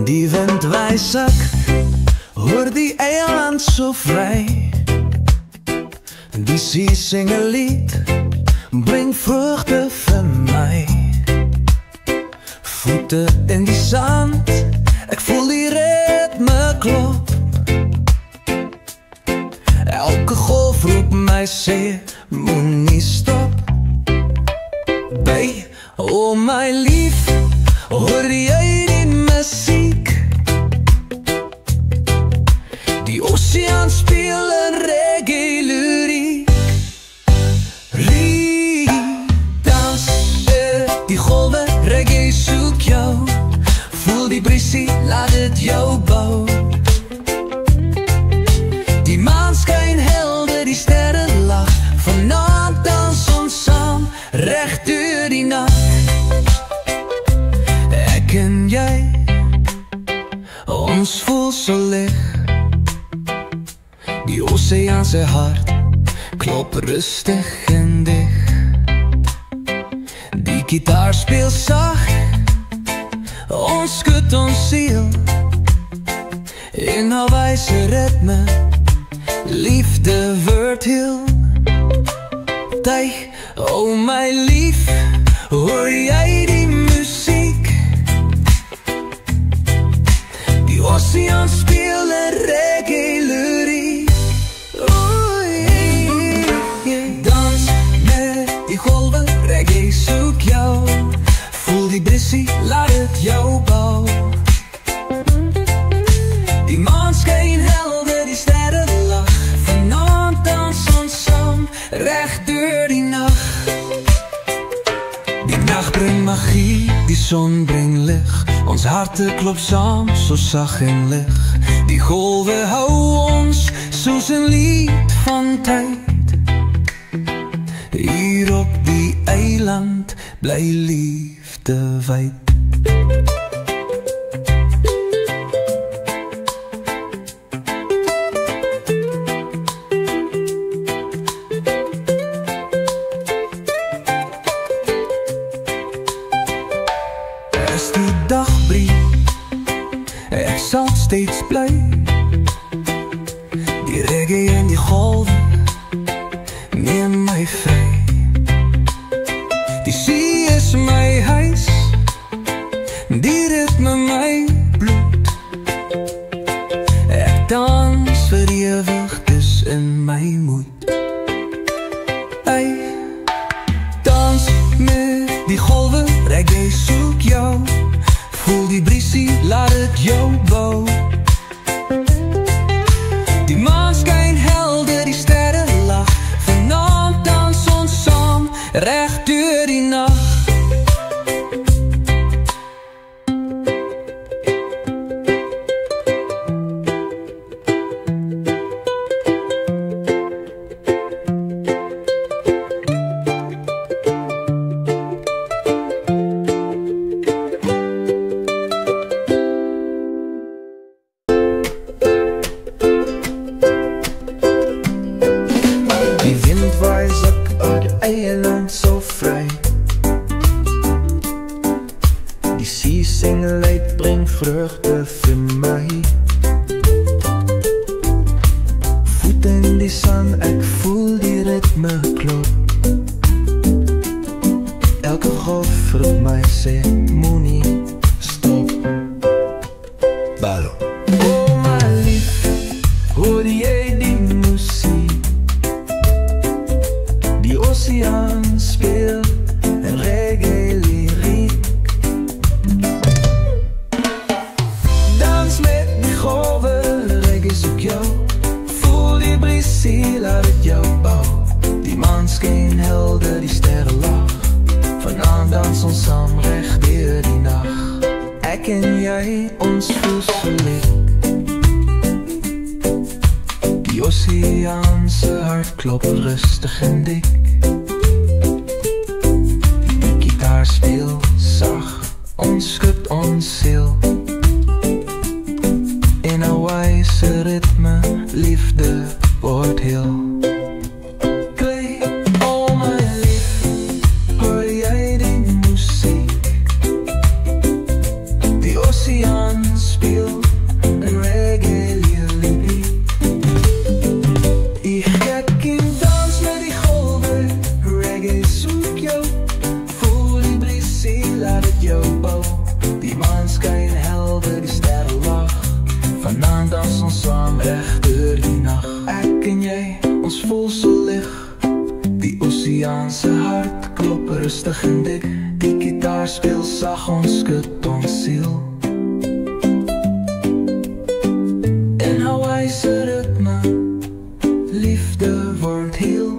Die wind waait zacht, hoor die eiland zo vrij. Die zee zingt een lied, breng vruchten van mij. Voeten in die zand, ik voel die ritme klop. Elke golf roept mij, zeg, moet niet stop. Bij, oh mijn lief, hoor jij die muziek? Die oceaan spelen reggae lyriek. Lief, dans, die golven, reggae zoek jou. Voel die brissie, laat het jou bouwen. Die maan schijnt helder, die sterren lach. Vanavond dans ons samen, recht door die nacht. Ik en jij, ons voelt zo licht. Die oceaanse hart klopt rustig en dicht. Die gitaar speelt zacht, ons schudt ons ziel. In haar wijze ritme, liefde wordt heel. Tij, oh mijn lief, hoor jij die muziek? Die oceaan speelt een reggae lyriek. Oei, dans met die golven, reggae zoek jou. Voel die brissie, laat het jou bouwen. Die maan schijnt helder, die sterren lach. Vanavond dans ons samen, recht door die nacht. Die nacht brengt magie, die zon brengt licht. Ons harten klopt samen, zo zacht en licht. Die golven houden ons, zoals een lied van tijd. Hier op die eiland, blij liefde wijd. Als die dag brengt, ik zal steeds blij. Die reggae en die golven, neem mij vrij. Die zee is mijn huis, die ritme mijn bloed. Ik dans verewig, dus in mijn moed. Hey, dans met die golven, reggae zoek jou. Voel die brissie, laat het jou bouwen. Die maan schijnt helder, die sterren lach. Vanavond dans ons samen, recht door die nacht. Die wind waait zacht uit de eiland zo vrij. Die zee zingen leid, brengt vreugde voor mij. Voeten in die zand, ik voel die ritme klop. Elke golf roept mij, zeg, moet niet stop. Ballo. Oh mijn lief, hoor jij die muziek? Die oceaan speelt een reggae lyriek. Dans met die golven, reggae zoek jou. Voel die brissie, laat het jou bouwen. Die maan schijnt helder, die sterren lach. Vanavond dans ons samen, recht door die nacht. Ik en jij, ons voelt zo licht. Die oceaanse hart klopt rustig en dik. Die gitaar speelt zacht, ons schudt ons ziel. In een wijze ritme, liefde wordt heel. Oh mijn lief, hoor jij die muziek? Die oceaan speelt sag ons skud ons siel. En Hawaiise ritme, liefde word heel.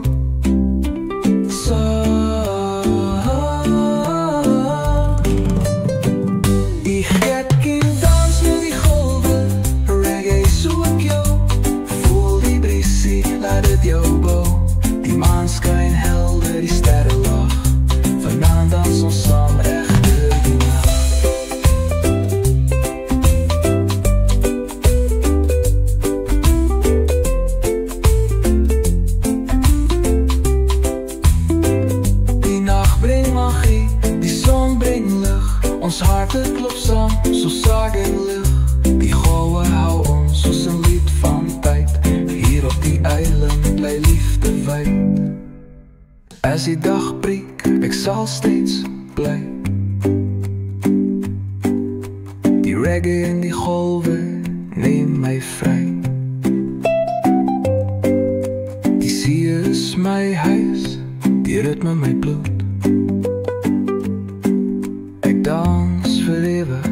Die gekkie dans met die golwe, reggae soek jou. Voel die briesie, laat dit jou bou. Die maan skyn helder, die sterre lag. Vanaand dans ons saam reg deur die nag. Die nacht bring magie, die son bring lig. Ons harte klop saam, so sag en lig. Die golwe hou ons soos 'n lied van tyd. Hier op die eiland bly liefde wyd. As die dag breek, ek sal steeds bly. Die reggae en die golwe neem my vry. Die see is my huis, die ritme my bloed. Ek dans vir ewig,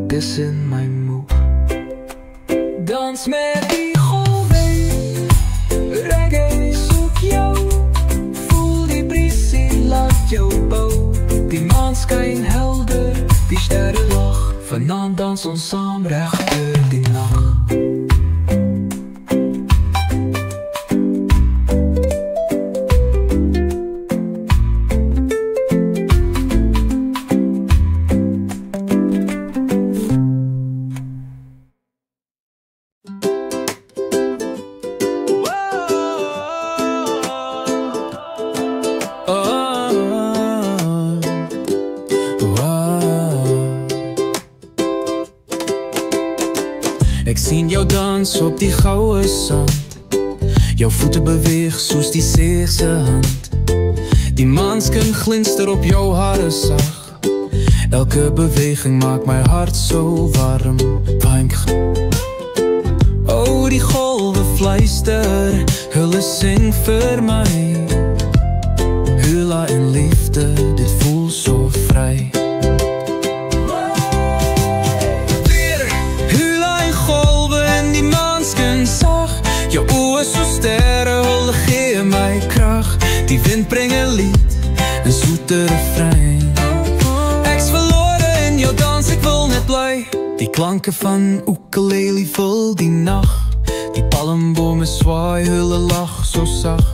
dis in my moed. Dans met die golwe, reggae soek jou. Voel die briesie, laat jou bou. Die maan skyn helder, die sterre lag. Vanaand dans ons saam reg deur die nag. Ek sien jou dans op die goue sand. Jou voete beweeg soos die see se hand. Die maanskin glinster op jou hare sag. Elke beweging maak my hart so warm. O, die golwe fluister, hulle sing vir my. Hula en liefde, dit voel so vry. Jou oë so sterre, hulle gee my krag. Die wind bring 'n lied, 'n soete refrein. Ek's verlore in jou dans, ek wil net bly. Die klanke van ukulele vul die nag. Die palmbome swaai, hulle lag so sag.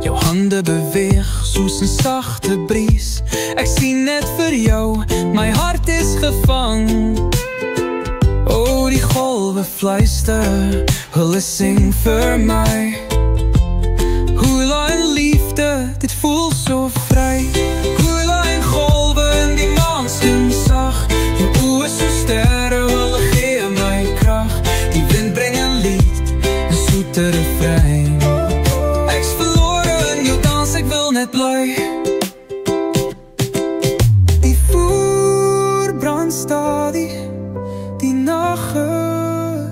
Jou hande beweeg soos 'n sagte bries. Ek sien net vir jou, my hart is gevang. O, die golwe fluister, hulle sing vir my. Hula en liefde, dit voel so vry. Hula en golwe en die maanskin sag. Jou oë so sterre, hulle gee my krag. Die wind bring 'n lied, 'n soete refrein. Ek's verlore in jou dans, ek wil net bly. Die vuur brand stadig, die nag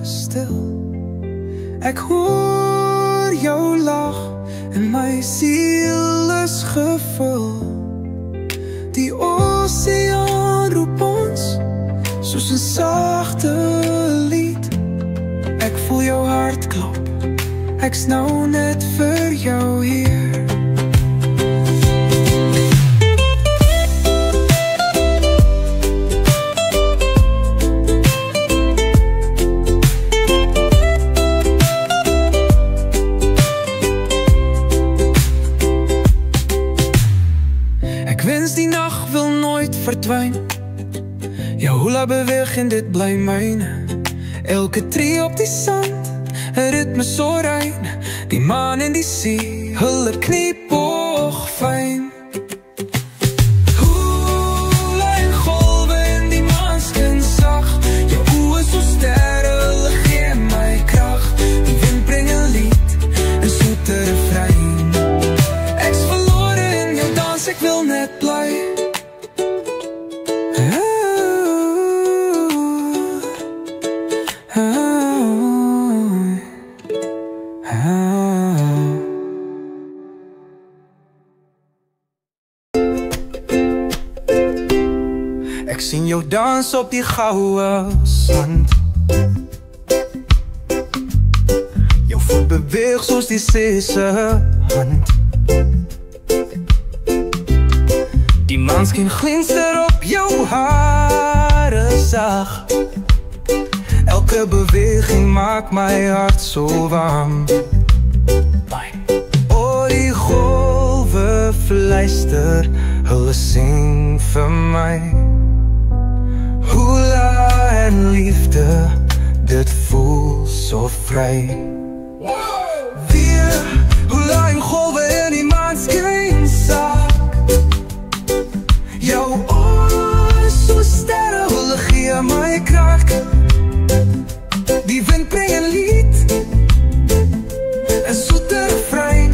is stil. Ek hoor jou lag en my siel is gevul. Die oseaan roep ons soos 'n sagte lied. Ek voel jou hart klop, ek's nou net vir jou hier. Die nacht wil nooit verdwijn. Jou hula beweeg en dit bly myne. Elke tree op die sand, 'n ritme so rein. Die maan en die see, hulle kniepog fyn. Hula en golwe en die maanskin sag. Jou oë so sterre, hulle gee my krag. Die wind bring 'n lied, 'n soete refrein. Ek's verlore in jou dans, ek wil net bly. Ek sien jou dans op die goue sand. Jou voet beweeg soos die see se hand. Die maanskyn glinster op jou hare sag. Elke beweging maak my hart so warm. O, die golwe fluister, hulle sing vir my. Hula en liefde, dit voel so vry. Weer, hula en golwe in die maanskyn sak. Jou oor so sterre, hulle gee my krag. Die wind bring 'n lied, 'n soete refrein.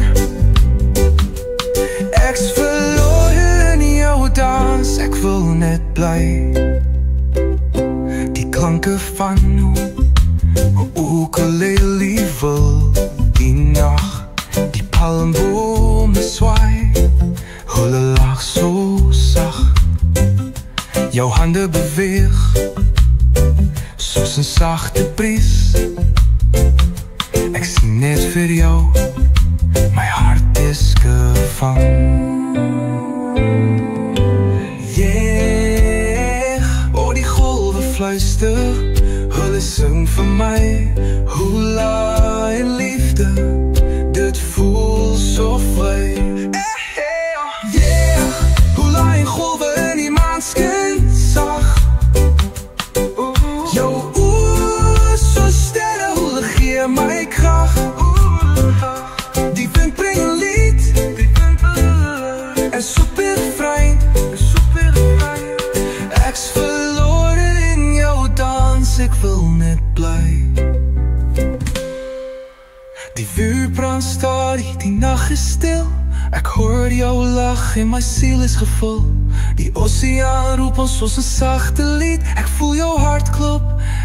Ek's verloor in jou dans, ek wil net bly. Die klanke van hoe ukulele wil die nag. Die palmbome swaai, hulle lag so sag. Jou hande beweeg soos 'n sagte bries. Ek sien net vir jou, my hart is gevang. Yeah, o, die golwe fluister, hulle sing vir my. Hula en liefde, dit voel so vry. Yeah, hula en golwe in die maanskyn sag. Jou oor so sterre, hulle gee my krag. Die wind bring 'n lied, 'n super refrein. Ek's verlore in jou dans, ek wil net bly. Die vuur brand stadig, die nag is stil. Ek hoor jou lag en my siel is gevul. Die oseaan roep ons soos 'n sagte lied. Ek voel jou hart klop,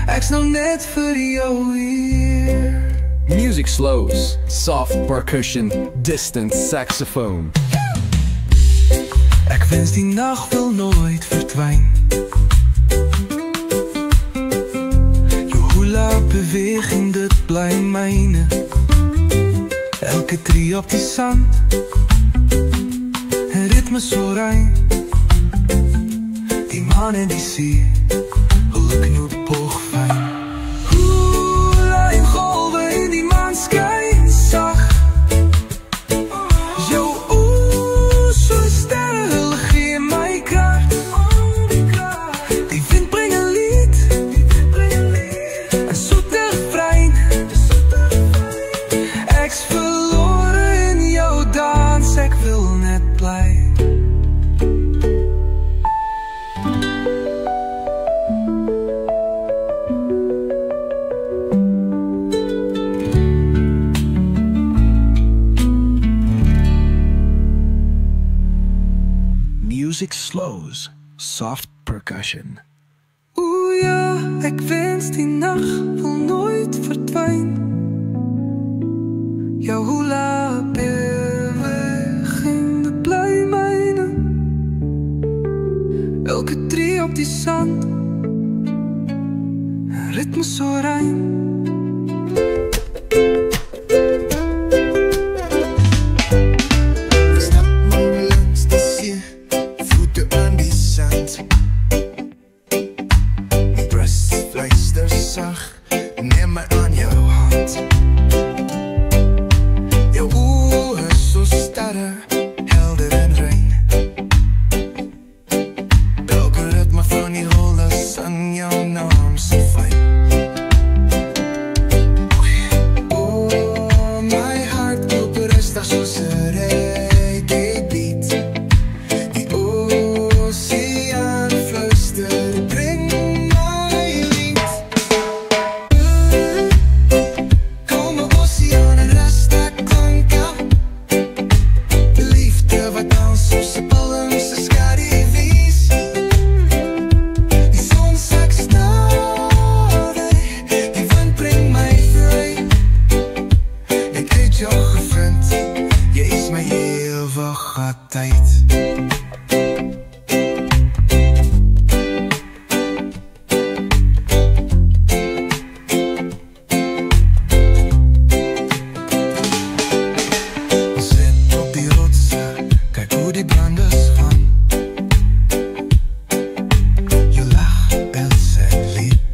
ek's nou net vir jou hier. Music slows, soft percussion, distant saxophone. Ek wens die nag wil nooit verdwyn. Jou hula beweging, dit bly myne. Elke tree op die sand, 'n ritme so rein. Die maan en die see, hulle knoop hoogfyn. Hula en golwe in die maanskyn sag. Jou oor so sterre, hulle gee my krag. Die wind bring 'n lied, 'n soete refrein. Ek's verlore in jou dans, ek wil net bly. Music slows, soft percussion. Oeh ja, ek wens die nag wil nooit verdwyn. Jou hula beweging, dit bly myne. Elke tree op die sand, 'n ritme so rein. Neem my aan jou hand. Jou oor so sterre, helder en rein. Elke ritme van die holle in jou naam so fyn.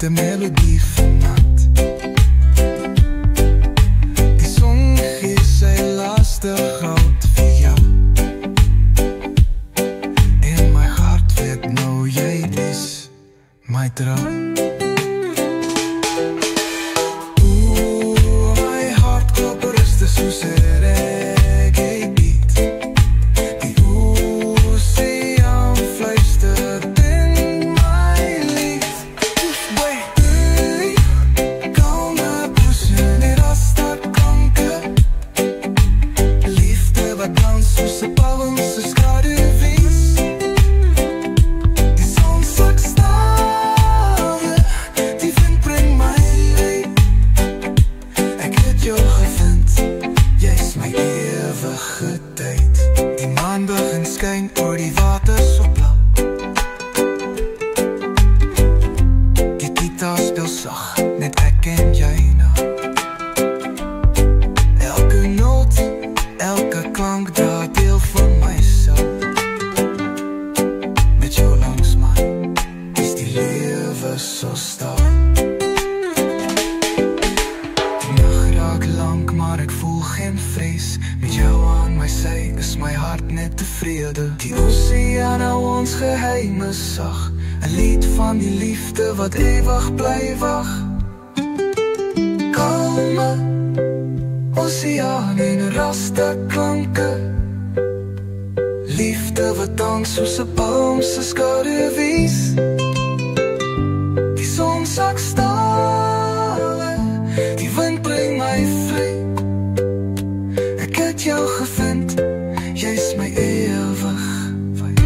met 'n melodie vanaand. Die son gee sy laaste goud vir jou. En my hart weet nou jy is my droom. My hart klop rustig soos 'n reggae beat. Die oseaan fluister in my lief. Hey, kalme poesie net as dat klanke. Liefde wat dans soos 'n palm se skaduwees. Die son sak stale, die wind bring my leeg. Ek het jou gevind, jy's my ewige tyd. Die maan begin skyn oor die water so blauw. Die gitaar speel sag, net ek en jy nou. Elke noot, elke klank dra deel van myself. Met jou langs my is die lewe so stil. Die nag raak lank, maar ek voel geen vrees. Met jou aan my sy is my hart net tevrede. Die oseaan hou ons geheime sag. 'n lied van die liefde wat ewig bly wag. Kalme oseaan en raste klanke. Liefde wat dans soos 'n palm se skaduwees. Die son sak stale, die wind bring my vry. Ek het jou gevind, jy's my ewig wyd.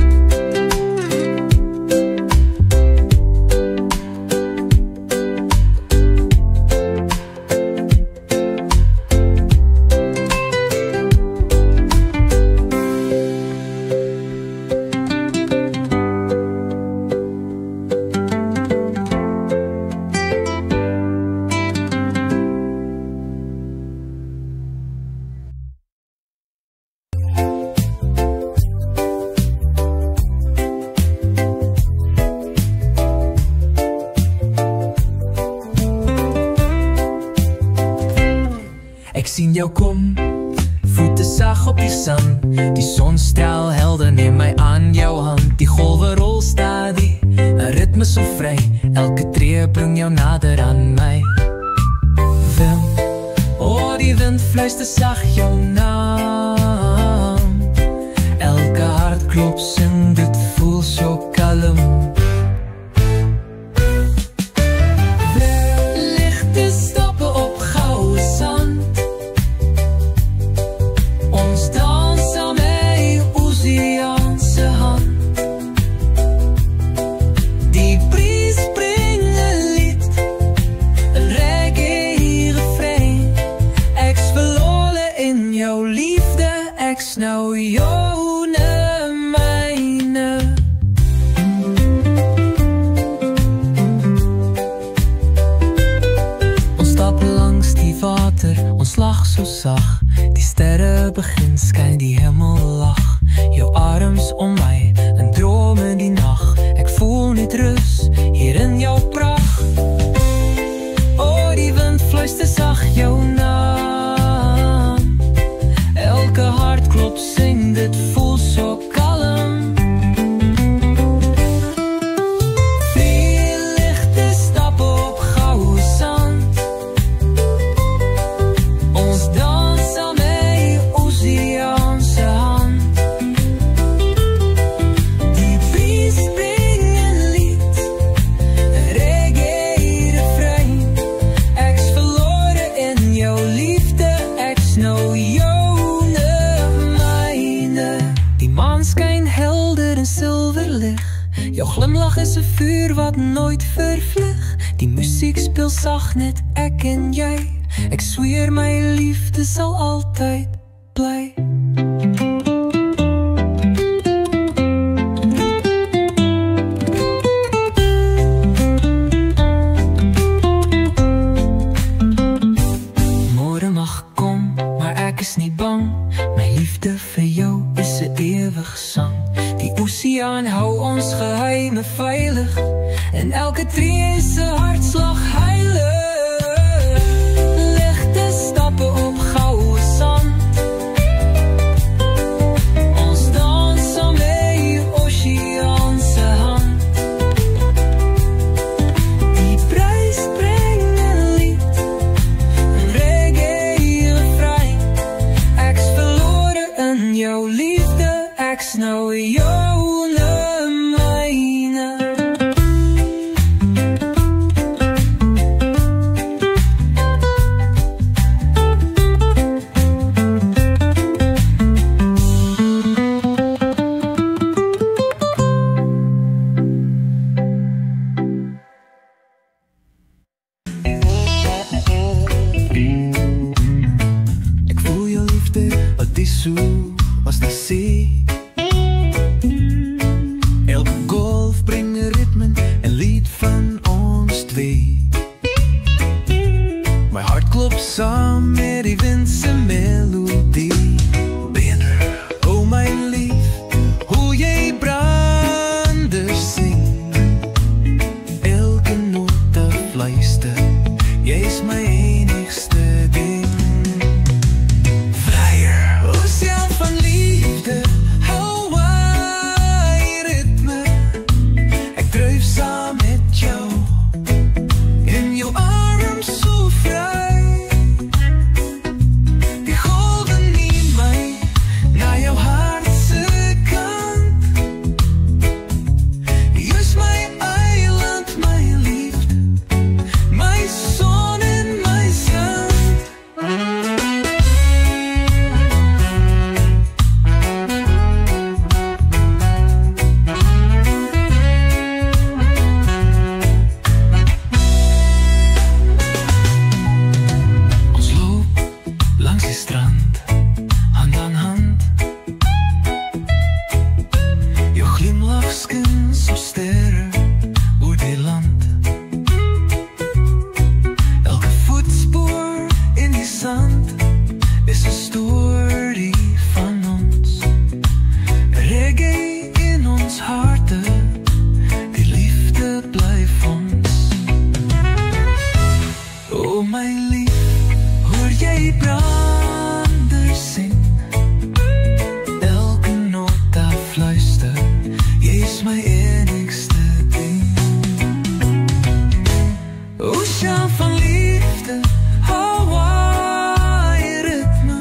Ek sien jou kom, voete sag op die sand. Die sonstraal helder neem my aan jou hand. Die golwe rol stadig, 'n ritme so vry. Elke tree bring jou nader aan my. Wind, oh die wind fluister sag jou naam. Elke hartklop sing, dit voel so kalm. Ligte stappe op goue sand. Ons dans aan my oseaanse hand. Die bries bring 'n lied, 'n reggae refrein. Ek's verlore in jou liefde, ek's nou joune myne. Ons stap langs die water, ons lag so sag. Die sterre begin skyn, die hemel lag. Jou arms om my, 'n droom in die nag. Ek voel net rus, hier in jou pracht. Oh, die wind fluister sag jou naam. Elke hartklop sing, dit voel so kalm. Drie ligte stappe op goue sand. Ons dans aan my oseaanse hand. Die bries bring 'n lied, 'n reggae refrein. Ek's verlore in jou liefde, ek's nou joune myne. Die maan skyn helder en silverlig. Jou glimlach is 'n vuur wat nooit vervlug. Die musiek speel sag, net ek en jy. Ek sweer my liefde sal altyd bly. Môre mag kom, maar ek is nie bang. My liefde vir jou is 'n ewige sang. Die oseaan hou ons geheime veilig. en elke tree is 'n hartslag heilig. Ligte stappe op goue sand, ons dans saam met die oseaan se hand. Die breis bring 'n lied, 'n reggae refrein. Ek's verlore in jou liefde, ek's nou joune myne. Ek voel jou liefde, wat is so as die see. Elke golf bring 'n ritme, 'n lied van ons twee. My hart klop saam met die wind se melodie. Binder, oh my lief, hoe jy brander sing. Elke noot 'n fluister, jy's my enigste ding. Oceaan van liefde, Hawaii ritme. Ek dryf saam met jou, in jou arms so vry. Die golwe neem my na jou hart se kant. Jy's my eiland, my liefde, my son en my sand. Ons loop langs die strand, hand aan hand. Jou glimlach skyn so sterre oor die land. Elke voetspoor in die sand is 'n storie van ons. Reggae in ons harte, die liefde blyf ons. Oh my lief, hoor jy brander sing. Elke noot daar fluister, jy's my enigste ding. Oceaan van liefde, Hawaii ritme.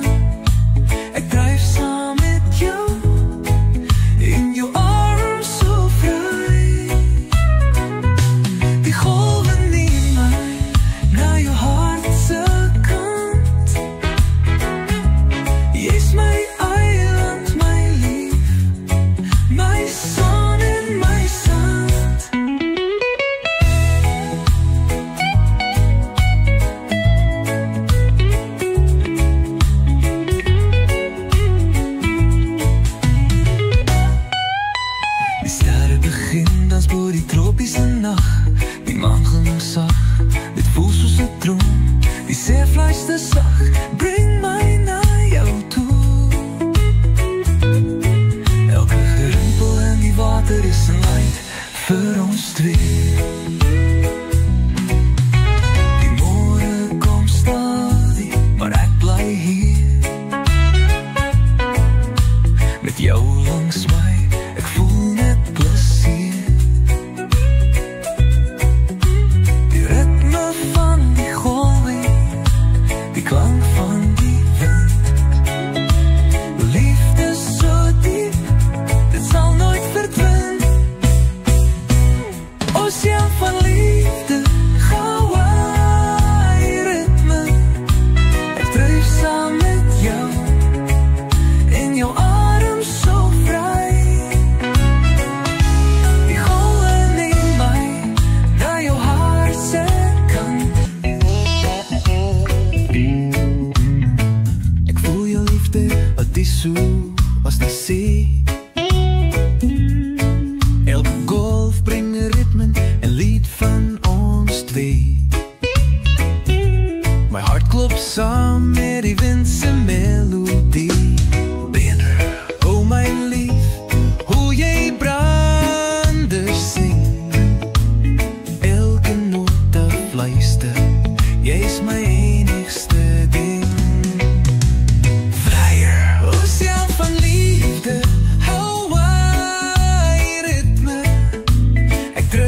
Ek dryf saam met jou, in jou arms so vry. Die golwe neem my na jou hart se kant. Jy's my eiland, my lief, my son en my sand. Die sterre begin dans bo die tropiese nag. Die maan glimlag sag, dit voel soos 'n droom. Die see fluister sag, bring my na jou toe. Elke gerimpel in die water is 'n light vir ons twee. Die môre kom stadig, maar ek bly hier. Met jou langs my, ek voel net plesier. Die ritme van die golwe, die klank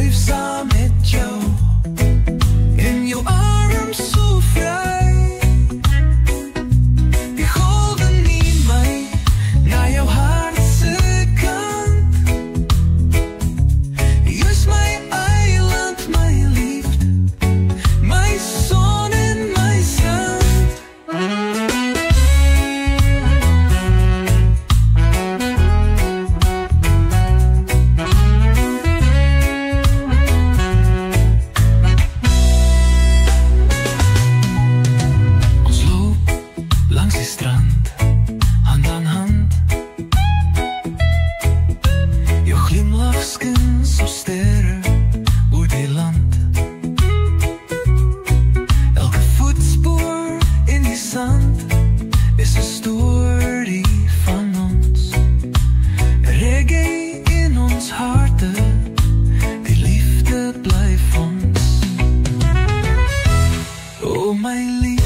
dryf saam met jou in jou arms so vry. Die golwe neem my na jou hart se kant. Jy is my eiland, my liefde, my son en my sand. Ons loop langs die strand, hand aan hand. Jou glimlach skyn so sterre oor die land. Elke voetspoor in die sand is 'n storie van ons. Reggae in ons harte, die liefde blyf ons. O my lief,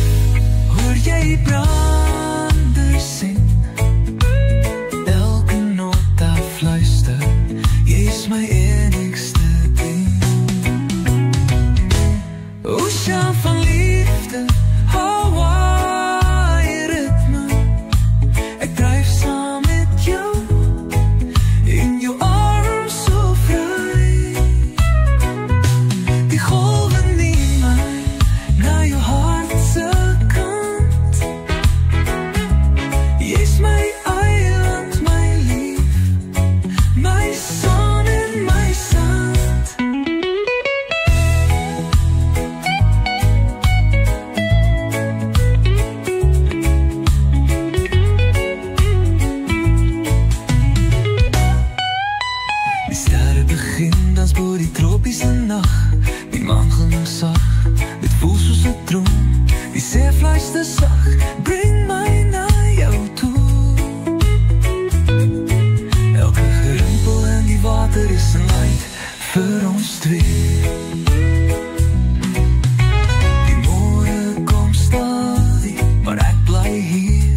hoor jy branders sing? Elke noot daar fluister, jy is my enigste ding. Oceaan van liefde, Hawaii ritme. Ek dryf saam met jou in jou arms so vry. Die golwe neem my na jou hart se kant. Jy is my eiland, my lief, my son en my sand. Die sterre begin dans bo die tropiese nag. Die maan glimlag sag, dit voel soos 'n droom. Die see fluister sag, bring my na jou toe. Elke gerimpel in die water is 'n light vir ons twee. Die môre kom stadig, maar ek bly hier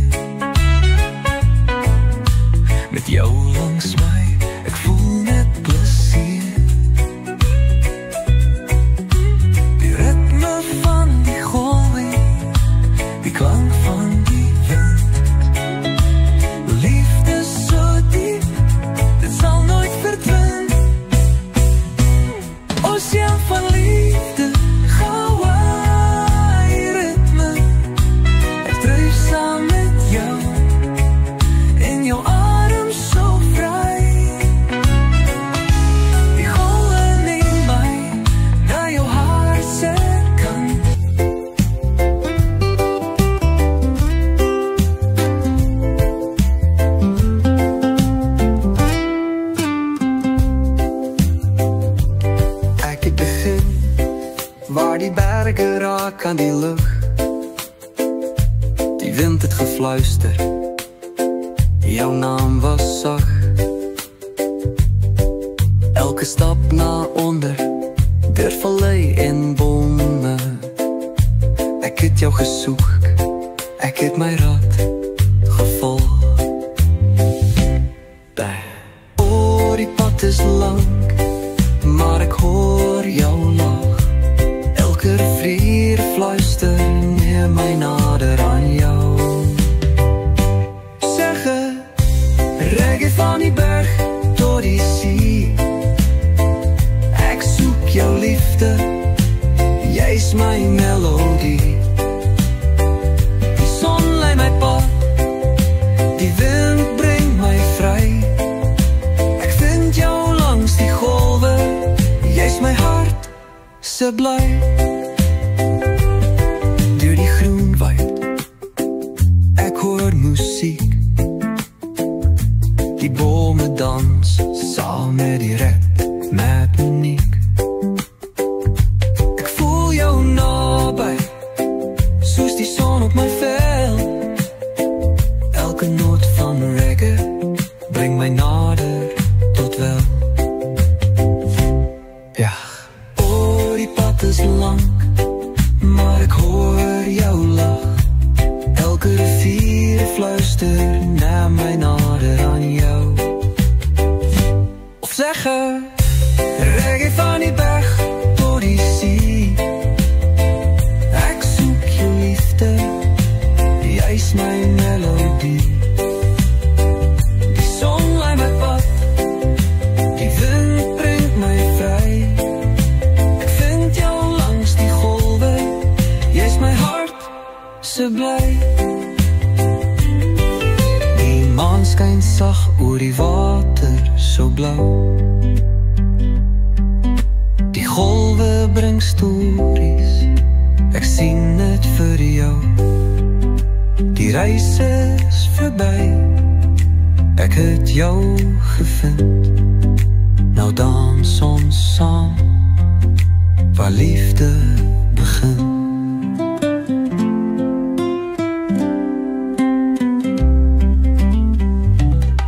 met jou langs my. Ek voel net plesier. Die ritme van die golwe, die klank van die wind. Liefde so diep, dit sal nooit verdwyn. Oceaan van liefde, Hawaii ritme. Ek dryf saam met jou in jou arms so vry. Die golwe neem my na jou hart se kant. Ek het begin waar die berge raak aan die lug. Die wind het gefluister, jou naam was sag. Elke stap na onder, deur vallei en bome. Ek het jou gesoek, ek het my raad gevolg. O, die pad is lank, maar ek hoor jou lach. Elke rivier fluister, neem my nader aan jou. Segge, reggae van die berg tot die see. Ek soek jou liefde, jy's my melodie. Die son lei my pad, die wind bring my vry. Ek vind jou langs die golwe, jy's my hart se bly. Deur die groen woud, ek hoor musiek. Die bome dans saam met die ritmiek. Ek voel jou naby, soos die son op my vel. Elke noot van reggae bring my nader tot wel. Ja, o, die pad is lank, maar ek hoor jou lach. Elke rivier fluister, neem my nader aan jou. Of zeggen, reggae van die se bly. Die maan skyn sag oor die water so blou. Die golwe bring stories, ek sien dit vir jou. Die reis is verby, ek het jou gevind. Nou dans ons saam, waar liefde begin.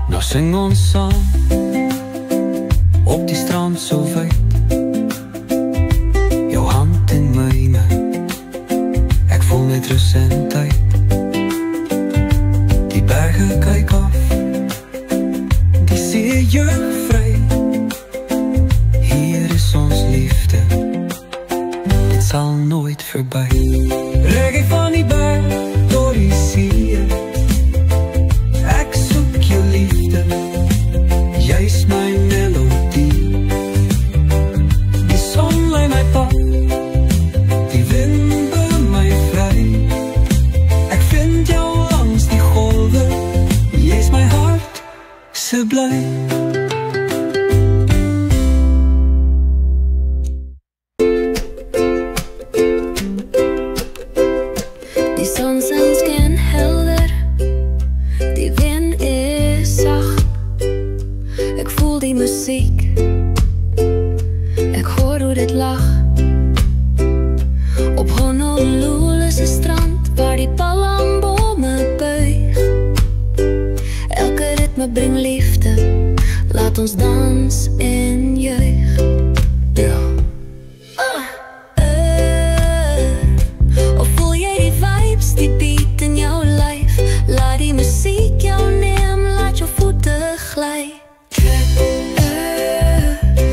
Nou sing ons saam, op die strand so wyd. Jou hand in myne, ek voel net rus en tyd. Die berge kyk af, die see juig vry. Hier is ons liefde, dit sal nooit verby. Reggae van die berg door die see, ek soek jou liefde, jy is my melodie. Die son lei my pad, die wind by my vry. Ek vind jou langs die golwe, jy is my hart se bly. Ek hoor hoe dit lag op Honolulu se strand, waar die palmbome buig. Elke ritme bring liefde, laat ons dans en juig. Ja. Of voel jy die vibes, die beat in jou lyf? Laat die musiek jou neem, laat jou voete gly.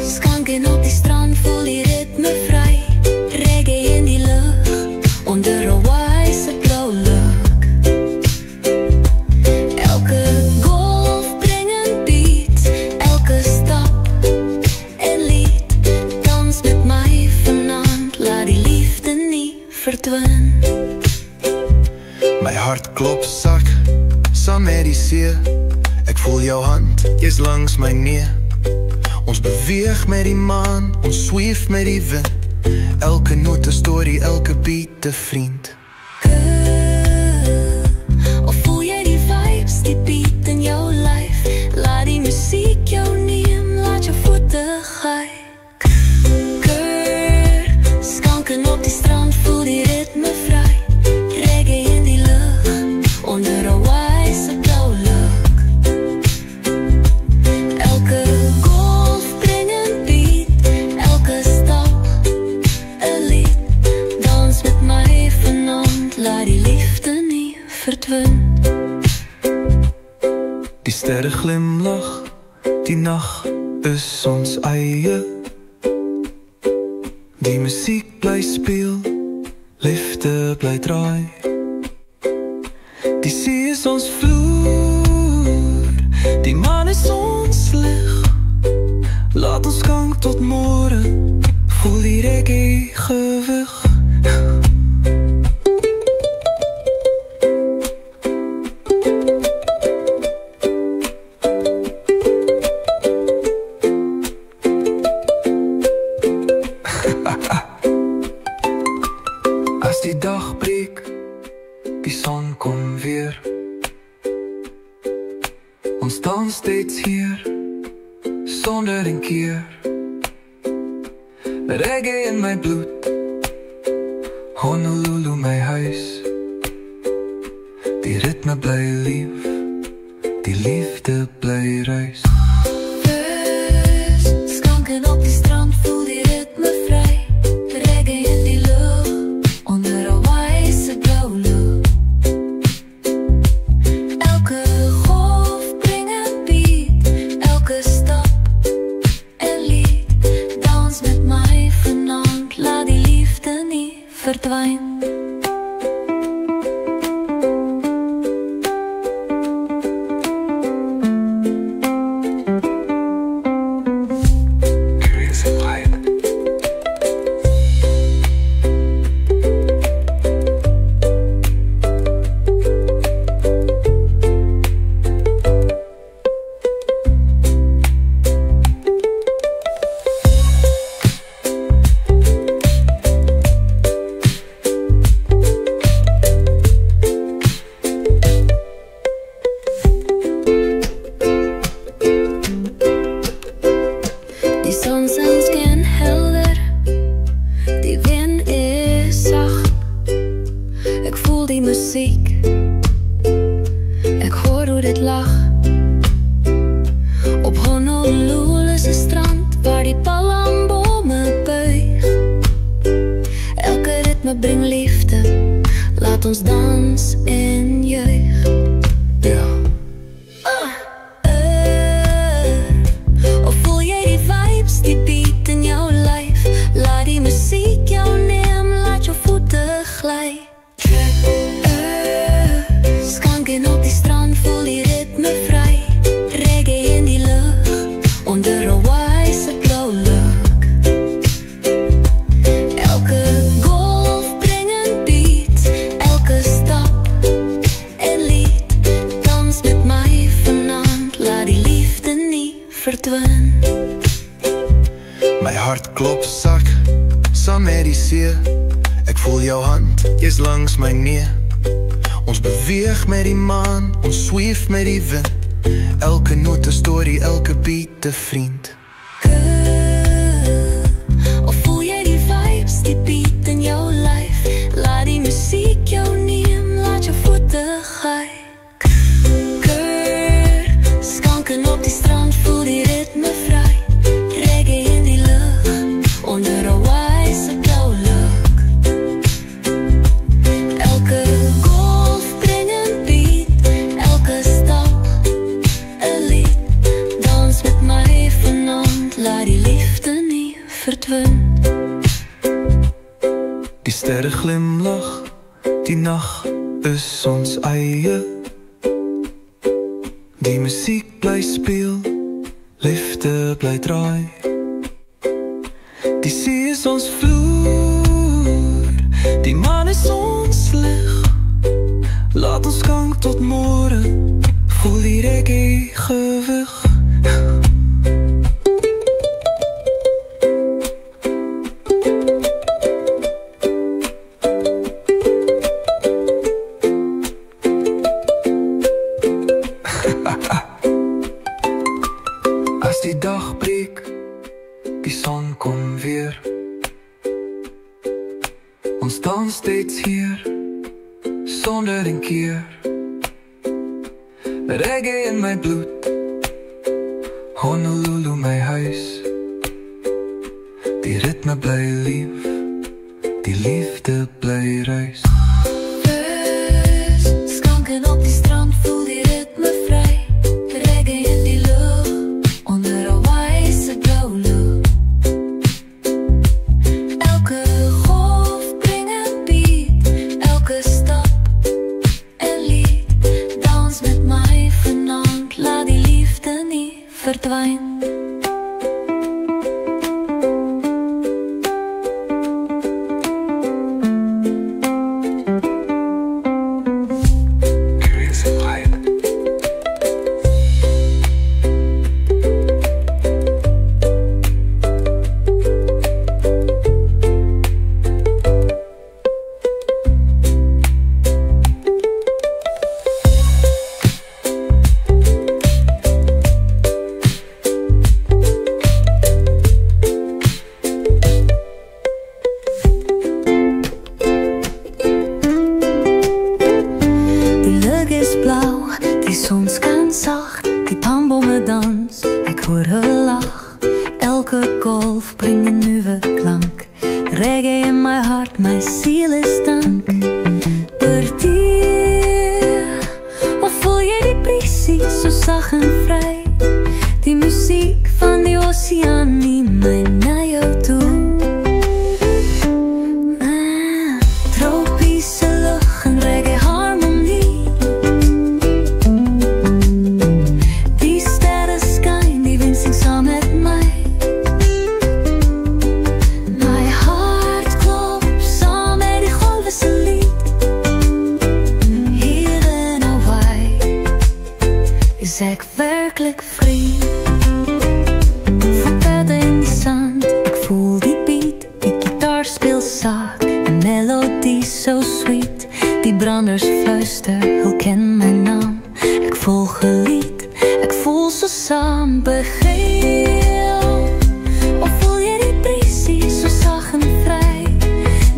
Skanken op die strand, voel die ritme vry. Reggae in die lucht, onder Hawaii se blauw lucht. Elke golf bring een beat, elke stap en lied. Dans met my vanavond, laat die liefde nie verdwyn. My hart klop sak, saam met die see. Ek voel jou hand, jy's langs my neer. Ons beweeg met die maan, ons sweef met die wind. Elke noot 'n storie, elke beat 'n vriend. Of voel jy die vibes, die beat in jou lyf? Laat die musiek jou neem, laat jou voete gly. Skanken op die strand, voel die ritme vry. Reggae in die lucht, onder Hawaii se blauw lucht. Elke golf bring een beat, elke stap een lied. Dans met my vanavond, laat die liefde nie verdwyn. Die sterre glimlach, die nacht is ons eie. Die musiek bly speel, liefde bly draai. Die see is ons vloer, die maan is ons lig. Laat ons gang tot môre, voel die reggae gewig. As die dag breek, die son kom weer. Ons dans steeds hier, sonder een keer. Reggae in my bloed, Honolulu my huis. Die ritme bly lief, die liefde bly reis. Skanken op die strand, voel die ritme vry. Reggae in die lucht, onder Hawaii se blauw lucht. Elke golf bring een beat, elke stap en lied. Dans met my vanavond, laat die liefde nie verdwyn. muziek. Ek hoor hoe dit lag. Op Honolulu se strand waar die palmbome buig. Elke ritme bring liefde, laat ons dans en juig. Ja. Of voel jy die vibes, die beat in jou lyf? Laat die muziek jou neem, laat jou voete gly. Skanken op die strand, voel die ritme vry. Reggae in die lucht, onder Hawaii'se blauw lucht. Elke golf bring een beat, elke stap en lied. Dans met my vanaand, laat die liefde nie verdwyn. My hart klop sak, saam met die see. Ek voel jou hand, jy's langs my neer. Ons beweeg met die maan, ons sweef met die wind. Elke noot 'n storie, elke beat 'n vriend. Of voel jy die vibes, die beat in jou lyf? Laat die muziek jou neem, laat jou voete gly. Skanken op die strand, voel die ritme vry. Reggae in die lucht, onder Hawaii'se blauw lucht. Elke golf bring een beat, elke stap een lied. Dans met my vanaand, laat die liefde nie verdwyn. Die sterre glimlach, die nacht is ons eie. Die muziek bly speel, liefde bly draai. Die see is ons vloer, die maan is ons lig. Laat ons gang tot môre, voel die reggae gewig. As die dag breek, die son kom weer. Ons dans steeds hier, sonder een keer. Reggae in my bloed, Honolulu my huis. Die ritme bly lief, die liefde bly ruis. Skanken op die strand, voel die ritme vry. Reggae in die lucht, onder Hawaii'se blauw lucht. Elke golf bring een beat, elke stap en lied. Dans met my vanaand, laat die liefde nie verdwyn.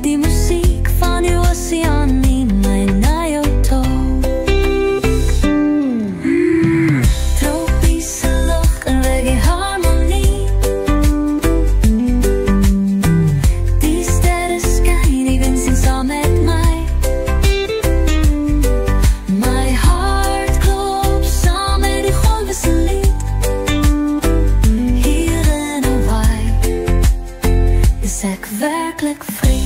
Die muziek van die oceaan neem my na jou ek werklik vry.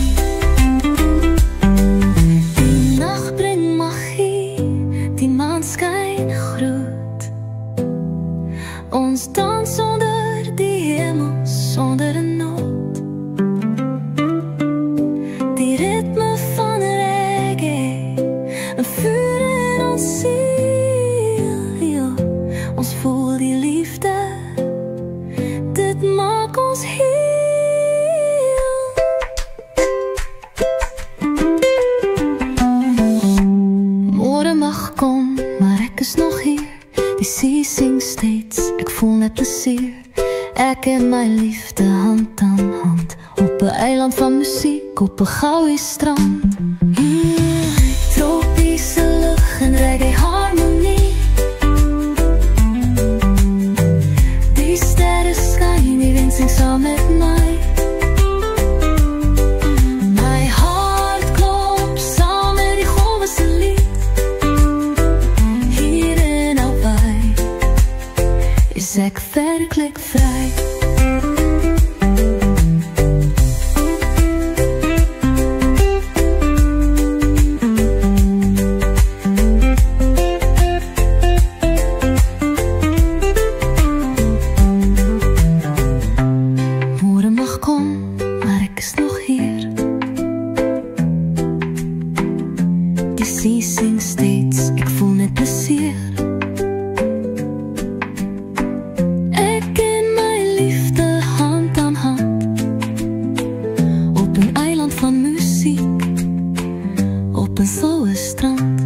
Die nacht bring magie, die maan skyn groot. Ons dans onder die hemel, sonder 'n noot. Die ritme van reggae, 'n vuur in ons siel, ja, ons voel die liefde, dit maak ons heel. Môre mag kom, maar ek is nog hier. Die see sing steeds, ek voel net plesier. Ek en my liefde hand aan hand, op 'n eiland van musiek, op 'n goue strand. Tropiese lug en reggae harmonie. Die sterre skyn, die wind sing saam met my. My hart klop saam met die golwe se lied. Hier in Hawaii is ek werklik vry. Môre mag kom, maar ek is nog hier. Die see sing steeds, ek voel net plesier. Ek en my liefde hand aan hand, op 'n eiland van musiek, op 'n goue strand.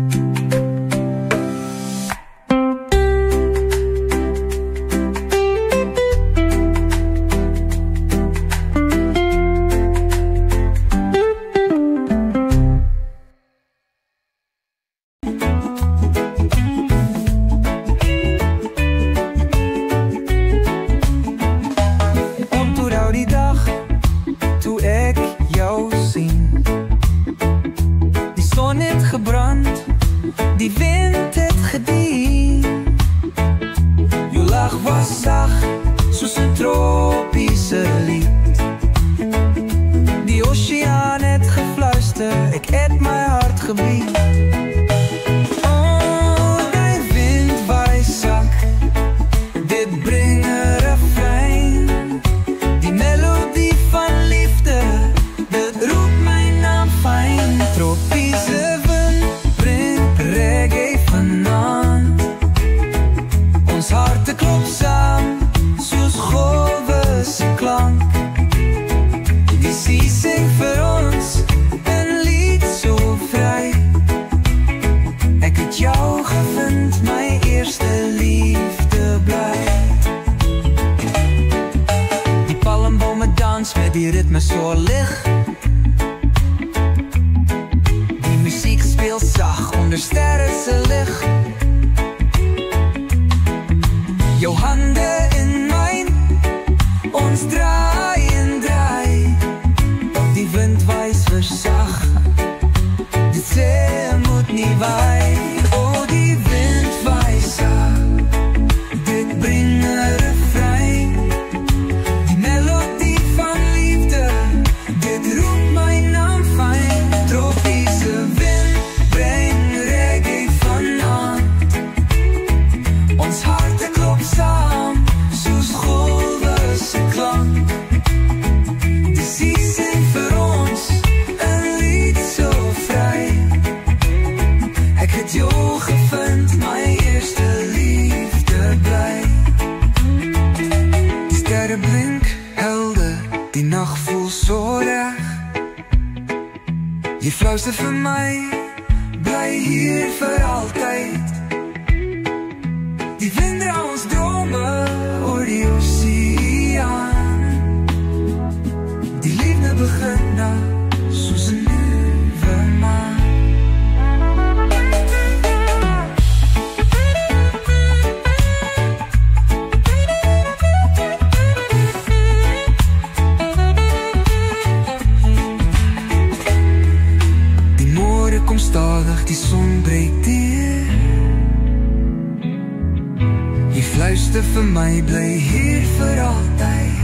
Onthou die dag toe ek jou sien. Die son het gebrand, die wind het gedien. Jou lach was sag, soos 'n tropiese lied. Die oseaan het gefluister, ek het my hart gebied. Oh, die wind waai sak, dit bring 'n refrein. Die melodie van liefde, dit roep my naam fyn. Tropiese wind bring reggae vanaand. Ons harte klop saam, soos golwe se klank. Die see sing vir ons 'n lied so vry. Ek het jou gevind, my eerste liefde bly. Die palmbome dans met die ritme so lig. Die musiek speel sag onder sterre se lig. Jou hande in myn, ons draai en draai. Die wind wys versag, dit sê moet nie waai. Oh, die wind wys sag, dit bring 'n refrein. Die melodie van liefde, dit roep my naam fyn. Tropiese wind bring reggae vanaand. Ons harte klop saam, soos golwe se klank. Die see sing vir ons 'n lied so vry. Ek het jou gevind, my eerste liefde bly. Die sterre blink helder, die nag voel so reg. Jy fluister vir my, bly hier vir altyd. Die wind dra ons drome oor die oseaan. Die liefde begin dan, soos 'n nuwe maan. Die môre kom stadig, die son breek deur. Jy fluister vir my, bly hier vir altyd.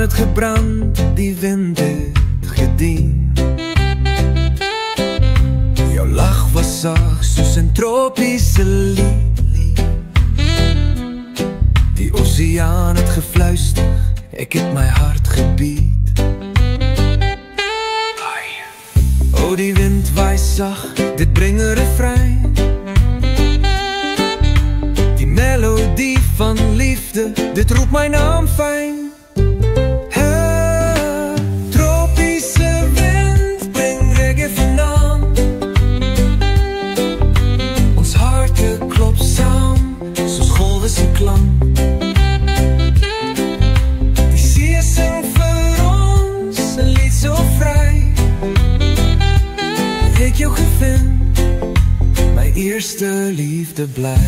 het gebrand, die wind het gedien. Jou lach was sag soos 'n tropiese lilie. Die oseaan het gefluister, ek het my hart gebied. O, die wind waai sag, dit bring 'n refrein. Die melodie van liefde, dit roep my naam fyn. Tropiese wind, bring reggae vanaand. Ons harte klop saam, soos golwe se klank. Die see sing vir ons, 'n lied so vry. Ek jou gevind, my eerste liefde bly.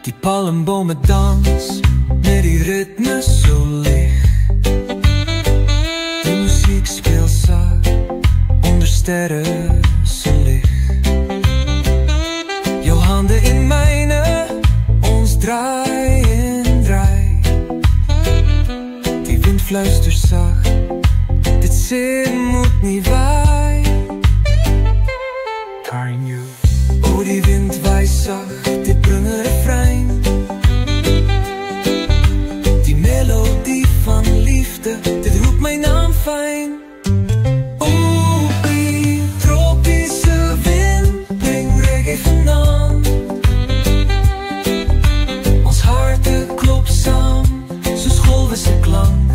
Die palmbome dans, met die ritme so lig. Die muziek speel sag, onder sterre se lig. Jou hande in myne, ons draai en draai. Die wind fluister sag, dit sê moet nie waai. Carrying you. O, die wind waai sag, dit bring 'n refrein. Die melodie van liefde, dit roep my naam fyn. O, die tropiese wind, bring reggae vanaand. Ons harte klop saam, soos golwe se klank.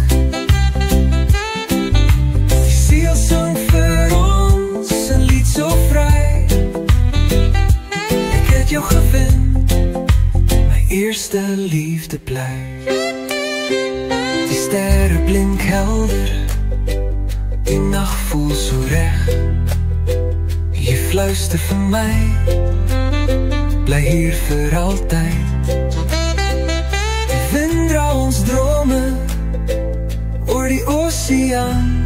Die siel sing vir ons, 'n lied so vry. Ek het jou gevind, my eerste liefde bly. Die sterre blink helder, die nag voel so reg. Jy fluister vir my, bly hier vir altyd. Die wind dra ons drome oor die oseaan.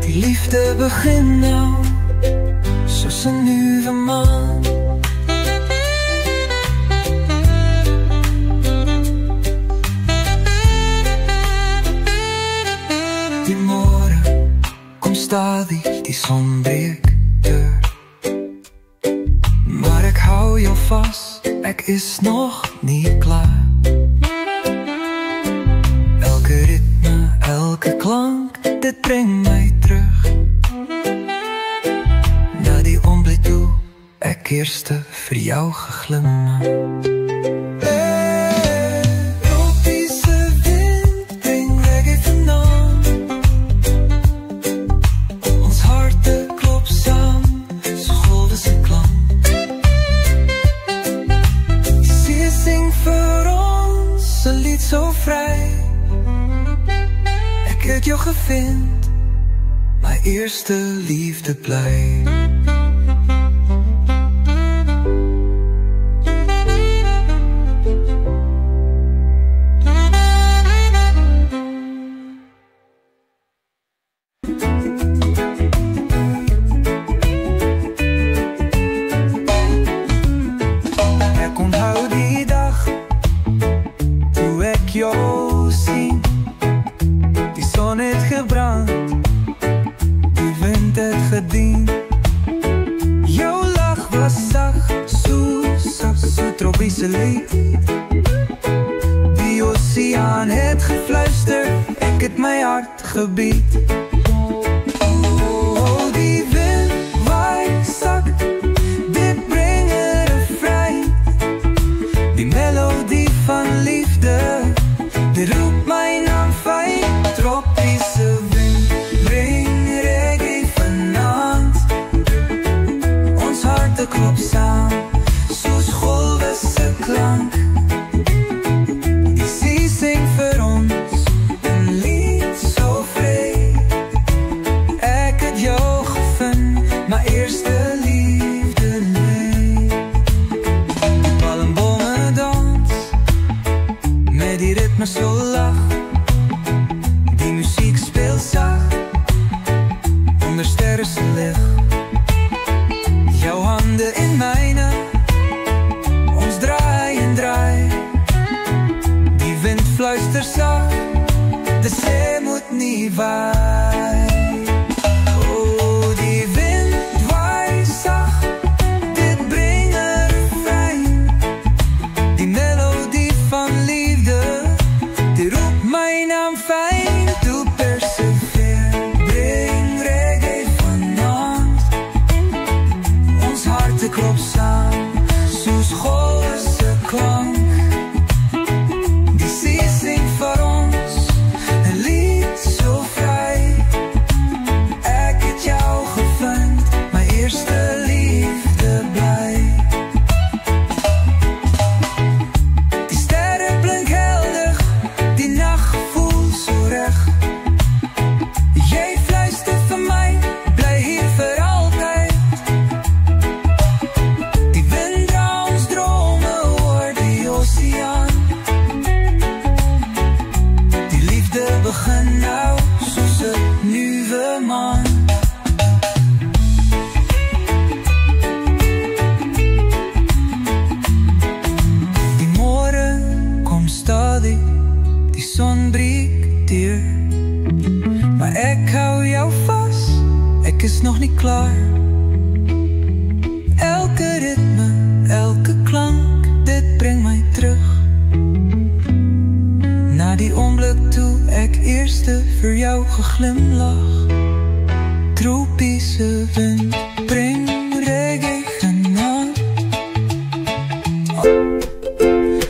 Die liefde begin nou, soos 'n nuwe maan. Die môre kom stadig, die son breek deur. Maar ek hou jou vas, ek is nog nie klaar. Elke ritme, elke klank, dit bring my terug na die oomblik toe ek eerste vir jou geglimlach. So vry, ek het jou gevind, my eerste liefde bly. Ek onthou die dag jou sien, die son het gebrand, die wind het gedien. Jou lach was sag, so tropiese lied. Die oseaan het gefluister, ek het my hart gebied. Oh, die wind waai sag, dit bring 'n refrein. Die melodie van liefde, dit roep my naam fyn. Tropiese wind, bring reggae vanaand. Ons harte klop saam, soos golwe se klank. Die see sing vir ons, 'n lied so vry. maar ek hou jou vas, ek is nog nie klaar. Elke ritme, elke klank, dit bring my terug na die oomblik toe ek eerste vir jou geglimlag. Tropiese wind bring reggae genade.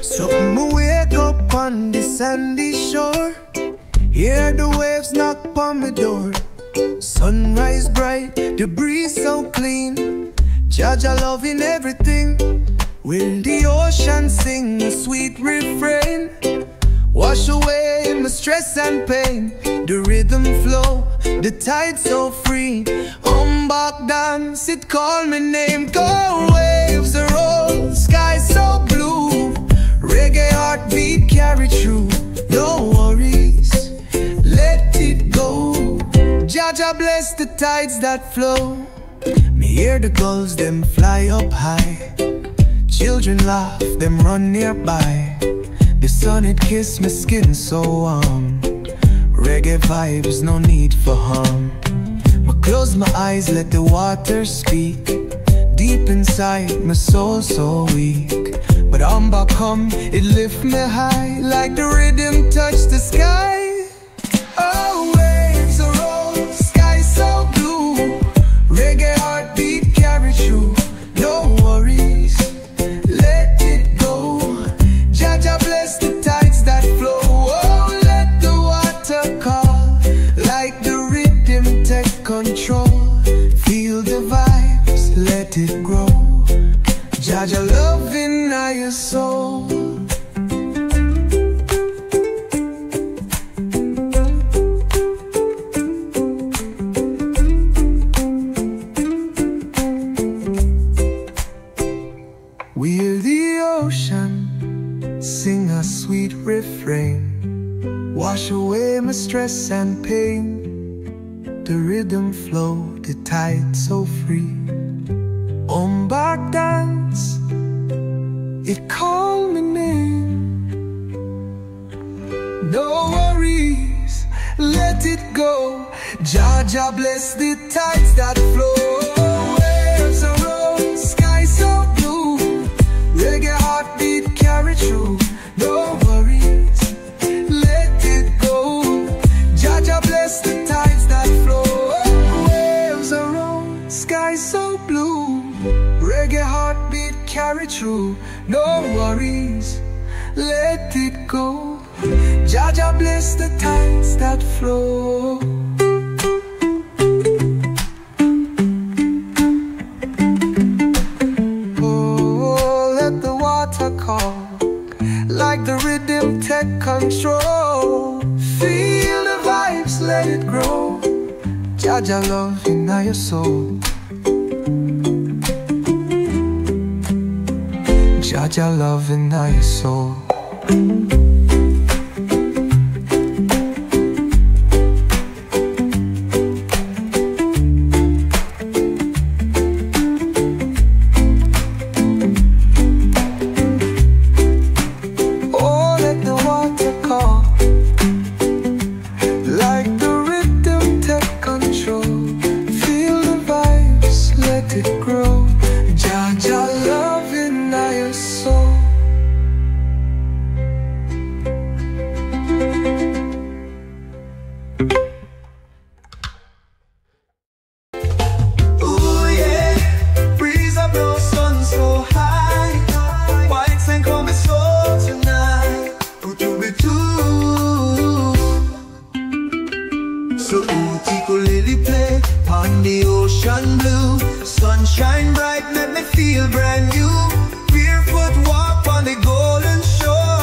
So I'ma wake up on the sandy shore, hear the waves knock on my door. Sunrise bright, the breeze so clean, Jaja loving everything. Will the ocean sing a sweet refrain, wash away my stress and pain. The rhythm flow, the tide so free. Back dance, it call my name. Cold waves are roll, sky so blue. Reggae heartbeat carry through. No worries, let it go. Jaja bless the tides that flow. Me hear the gulls, them fly up high. Children laugh, them run nearby. The sun, it kiss my skin so warm. Reggae vibes, no need for harm. I close my eyes, let the water speak. Deep inside, my soul so weak. But Amba come, it lift me high, like the rhythm touch the sky. Oh, waves are roll, sky so blue. Reggae heartbeat carry through. No worries, let it go. Jaja bless the tides that flow. Oh, let the water call, like the rhythm take control. Feel the vibes, let it grow. Jaja love in your soul. We hear the ocean sing a sweet refrain, wash away my stress and pain. The rhythm flow, the tide so free. Back dance, it call my name. No worries, let it go. Jaja bless the tides that flow. Waves are roll, sky so blue. Reggae heartbeat carry through. No worries, let it go. Jaja bless the tides that flow. Waves are roll, sky so blue. Reggae heartbeat carry through. No worries, let it go. Jaja bless the tides that flow. Oh, let the water call, like the rhythm take control. Feel the vibes, let it grow. Jaja love in your soul. Jaja love in your soul. Oh, let the water call, like the rhythm take control. Feel the vibes, let it grow. Jaja love in your soul. Ooh yeah, breeze up, no sun so high. White sand come soul tonight. Put you be too. So ukulele play on the ocean blue. Sunshine bright, make me feel brand new. Barefoot walk on the golden shore.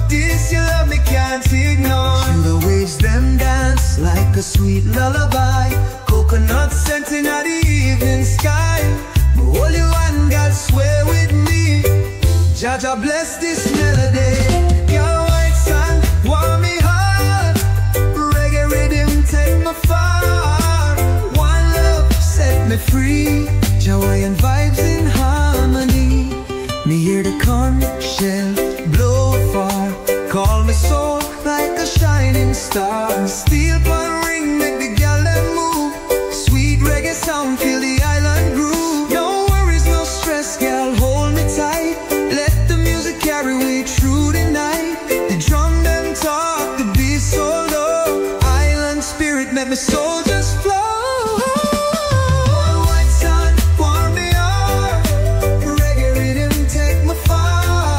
This your love me can't ignore. And the waves them dance like a sweet lullaby. Coconut scent in the evening sky. Hold you and God swear with me. Jaja bless this melody. Your white sand warm me heart. Reggae rhythm take me far. One love set me free. Joy and vibes in harmony. Me hear the conch shell blow far. Call me soul like a shining star. Steel pan ring make the beat, make my soul just flow. One white sun, warm me up. Reggae rhythm, take me far.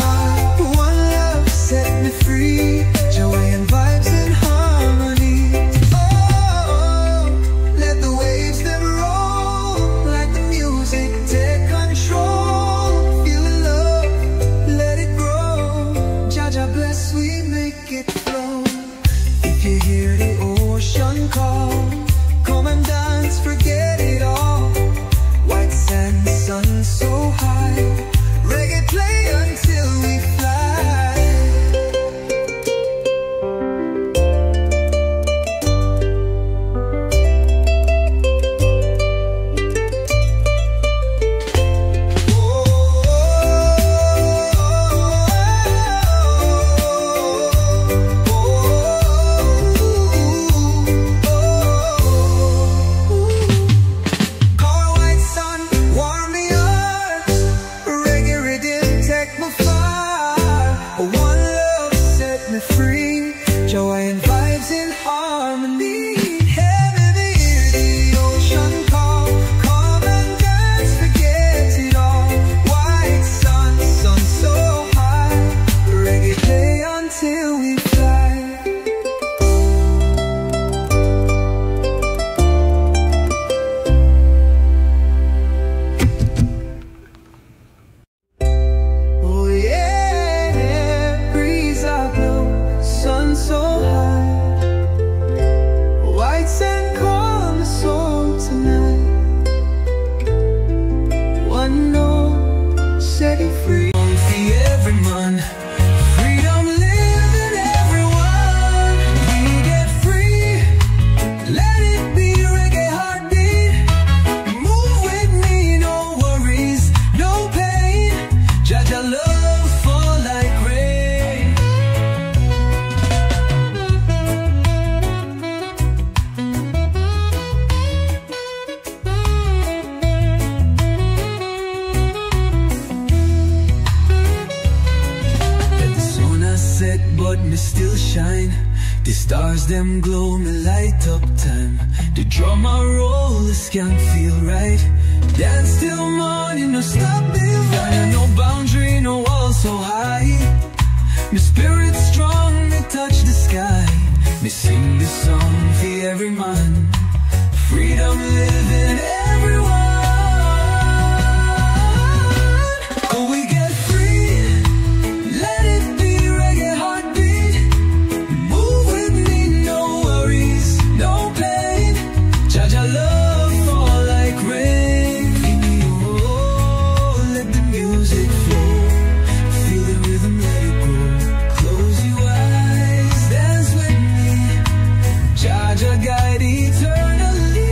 One love, set me free. Joy and vibes in harmony. Oh, let the waves them roll. Like the music, take control. Feel the love, let it grow. Jaja bless, we make it flow. If you hear the ocean call, come and dance, forget it all. White sand, sun so high. Reggae play until we fly. Call white sun, warm the earth. Reggae rhythm, take me far. One love, set me free. Joy and vibes in harmony. Hey, baby, hear the ocean call. Come and dance, forget it all. White sun, sun so high. Reggae play until we fly. Oh yeah, breeze I blow, sun so high. White sand calm the soul tonight. One note, set it free. For every man, freedom live in everyone. We get free, let it be reggae heartbeat. Move with me, no worries, no pain. Jaja love fall like rain. Let the sun has set, but me still shine. The stars them glow, me light up time. The drum I roll, the skank feel right. Dance till morning, no stop divine. No boundary, no wall so high. My spirit strong, me touch the sky. Me sing this song for every man. Freedom live in everyone. Oh, we get free, let it be reggae heartbeat. Move with me, no worries, no pain. Jaja love fall like rain. Oh, let the music flow. Feel the rhythm, let it go. Close your eyes, dance with me. Jaja guide eternally.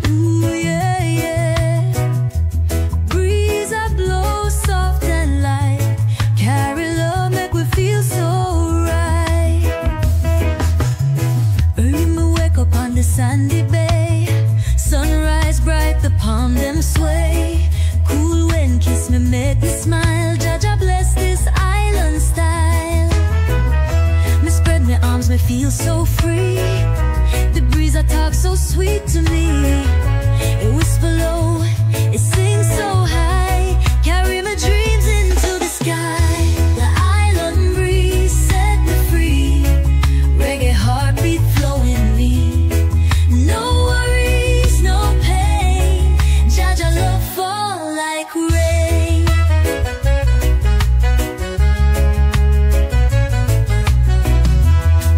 Ooh, yeah, yeah. Breeze I blow soft and light. Carry love, make we feel so right. Early me wake up on the sandy bay. Sunrise bright, the palm them sway. Cool wind kiss me, make me smile. Jaja bless this island style. Me spread my arms, me feel so free. The breeze I talk so sweet to me. It whisper low, it sings so high. Carry my dreams into the sky. The island breeze set me free. Reggae heartbeat flow in me. No worries, no pain. Jaja love fall like rain.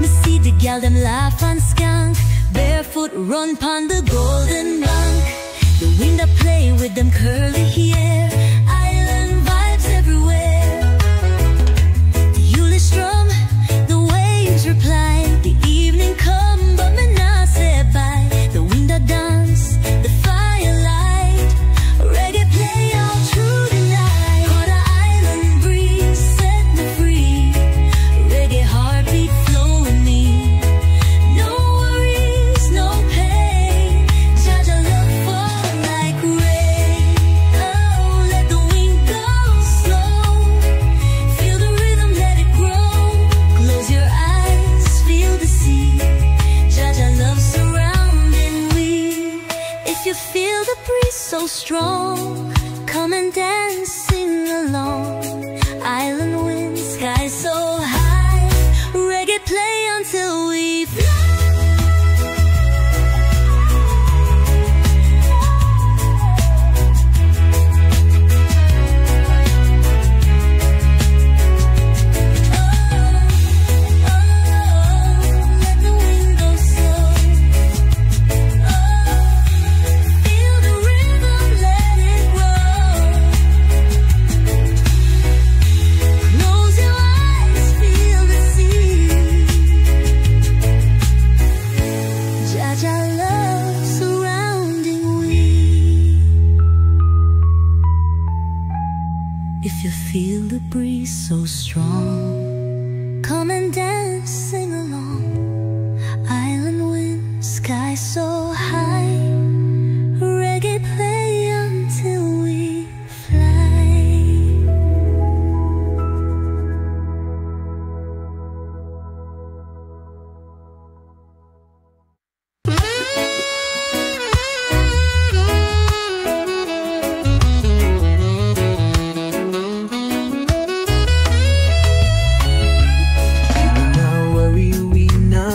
Me see the gal them laugh and skank. Barefoot run pon the golden bank. The wind I play with them curly hair. Island vibes everywhere. The Yule strum, the waves reply. The evening come, but me you feel the breeze so strong, come and dance, sing along. Island wind, sky so high, reggae play until we fly. Feel the breeze so strong, come and dance, sing along. Island wind, sky so high, reggae play until we fly.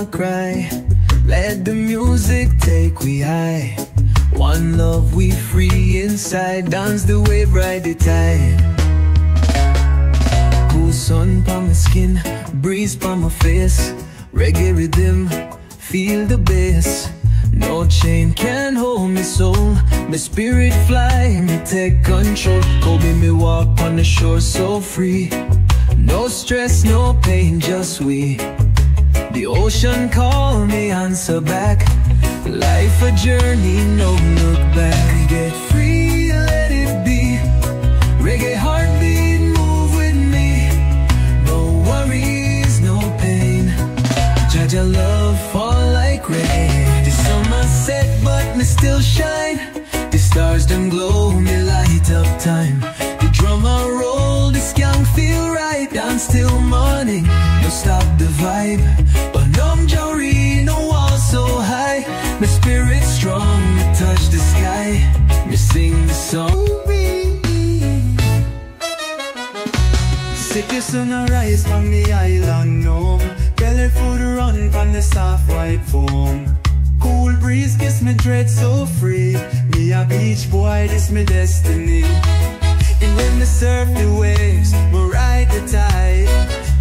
Cry, let the music take we high. One love we free inside, dance the wave, ride the tide. Cool sun on my skin, breeze on my face, reggae rhythm, feel the bass. No chain can hold me soul, my spirit fly, me take control. Kobe me walk on the shore so free, no stress, no pain, just we. The ocean call me, answer back. Life a journey, no look back. Get free, let it be. Reggae heartbeat, move with me. No worries, no pain. Jaja love fall like rain. The summer set, but me still shine. The stars them glow, me light up time. The drummer roll, the skank feel right. Dance till morning, no stop the vibe. Jari, no wall so high. My spirit strong, me touch the sky. Me sing the song. City sun rise from the island home. Belly food run from the soft white foam. Cool breeze kiss me dread so free. Me a beach boy, this me destiny. And when me surf the waves, me ride the tide.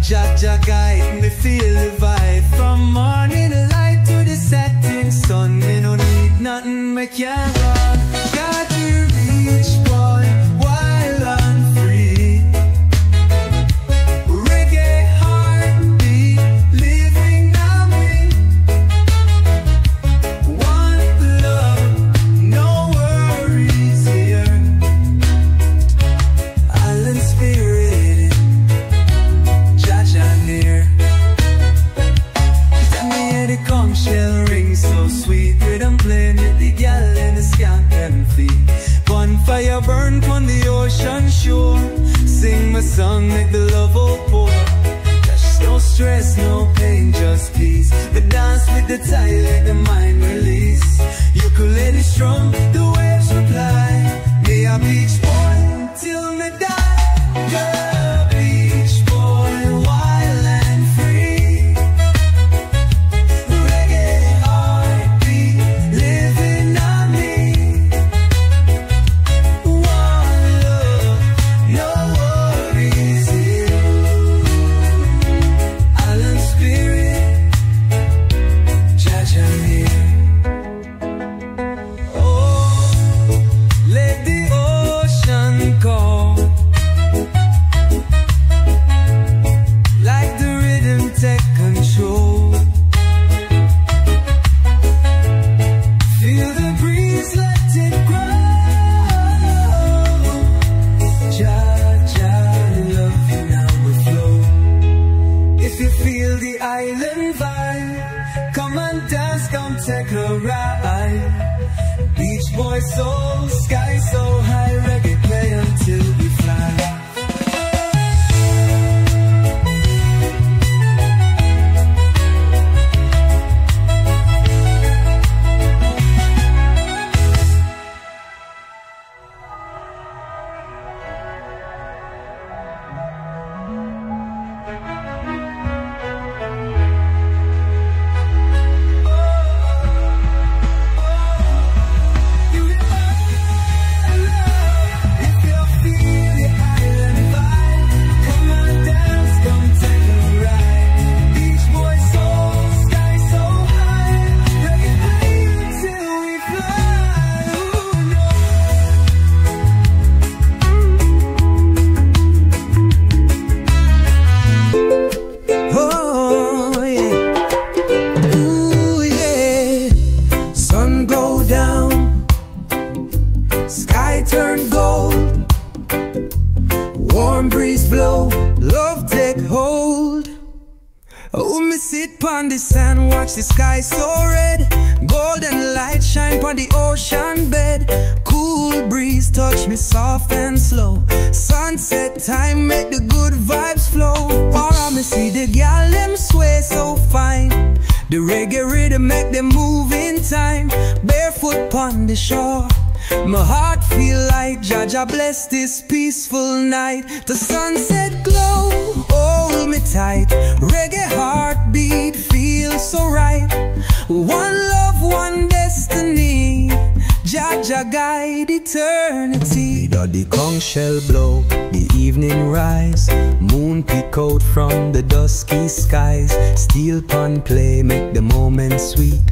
Jaja guide me, feel the vibe. From morning light to the setting sun, me no need nothing, me can't run. Got to reach boy, wild and free. Reggae heartbeat, living on me. One love, no worries here. Island spirit, Jaja near. Tell me how the conch shell ring so sweet. Rhythm playing with the gal and the skank them feet. Bonfire burn on the ocean shore. Sing my song, make the love all pour. There's no stress, no pain, just peace. The dance with the tide, let the mind release. Ukulele strum, the waves reply. Me a beach boy till me die. Girl, beach boy, wild and free. Reggae heartbeat, living on me. One love, no worries here. Island spirit, Jaja near. Oh, let the ocean call. Like the rhythm take control. Feel the breeze, let it grow. Jaja love you, now we flow. If you feel the island vibe, come and dance, come take a ride. Beach boy soul, sky so high, reggae play until we fly. sit pon the sand, watch the sky so red. Golden light shine pon the ocean bed. Cool breeze touch me soft and slow. Sunset time make the good vibes flow. Or me see the gal them sway so fine. The reggae rhythm make them move in time. Barefoot pon the shore, my heart feel like Jaja bless this peaceful night. The sunset glow, hold me tight. Reggae heartbeat feels so right. One love, one destiny. Jaja guide eternity. The conch shell blow, the evening rise. Moon peek out from the dusky skies. Steel pan play, make the moment sweet.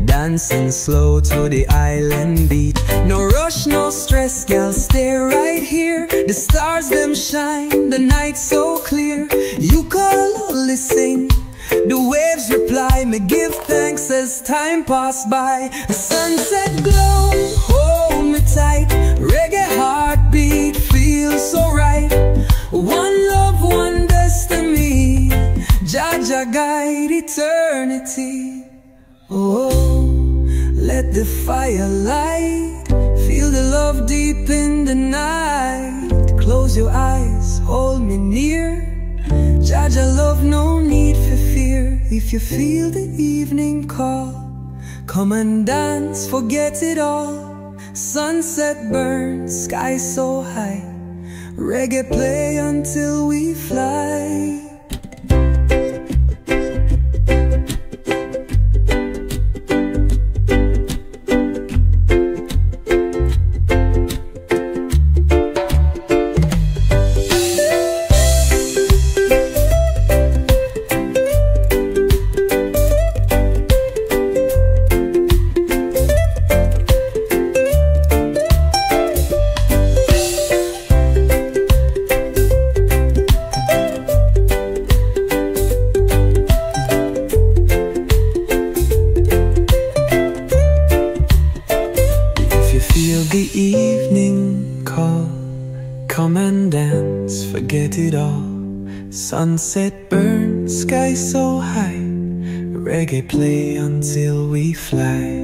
Dancing slow to the island beat. No rush, no stress, girl, stay right here. The stars them shine, the night so clear. You call, only sing. The waves reply, me give thanks as time pass by. The sunset glow, hold me tight. Reggae heartbeat feels so right. One love, one destiny. Jaja guide eternity. Oh, let the fire light. Feel the love deep in the night. Close your eyes, hold me near. Jaja love, no need for fear. If you feel the evening call, come and dance, forget it all. Sunset burns, sky so high. Reggae play until we fly. The evening call, come and dance, forget it all. Sunset burns, sky so high. Reggae play until we fly.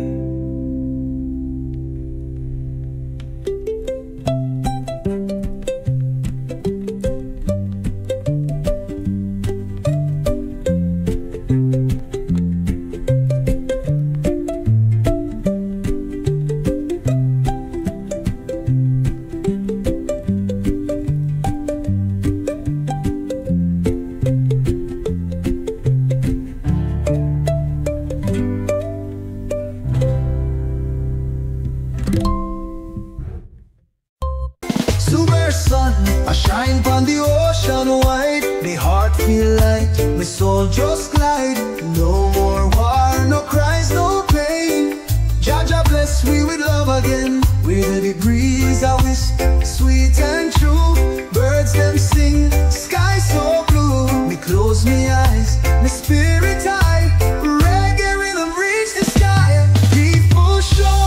Sun, I shine on the ocean wide. My heart feel light, my soul just glide. No more war, no cries, no pain. Jaja bless we with love again. With the breeze I whisp, sweet and true. Birds them sing, sky so blue. Me close me eyes, my spirit high. Reggae rhythm reach the sky. People show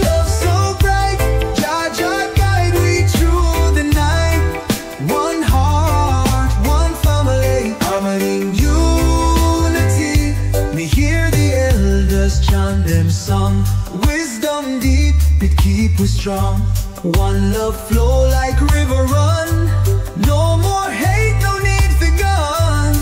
love so bright. Jaja guide we through the night. One heart, one family, harmony in unity. Me hear the elders chant them song. Wisdom deep, it keep us strong. One love flow like river run. No more hate, no need for gun.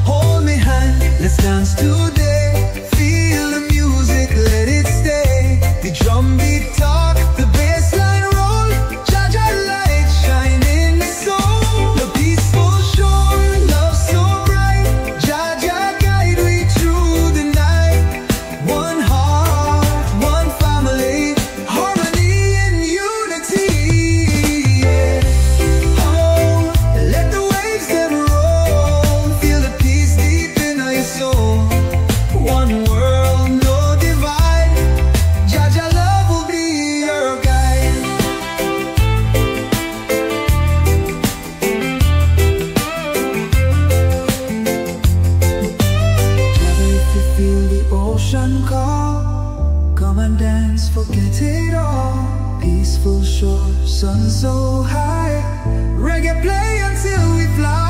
Hold me hand, let's dance today. Feel the music, let it stay. The drum beat talk, the bass line roll. Jaja light shine in the soul. The peaceful shore, love so bright. Jaja guide we through the night. One heart, one family, harmony and unity. Yeah. Oh, let the waves them roll. Feel the peace deep in your soul. One world, no divide. Jaja love will be your guide. If you feel the ocean call, come and dance, forget it all. Peaceful shore, sun so high. Reggae play until we fly.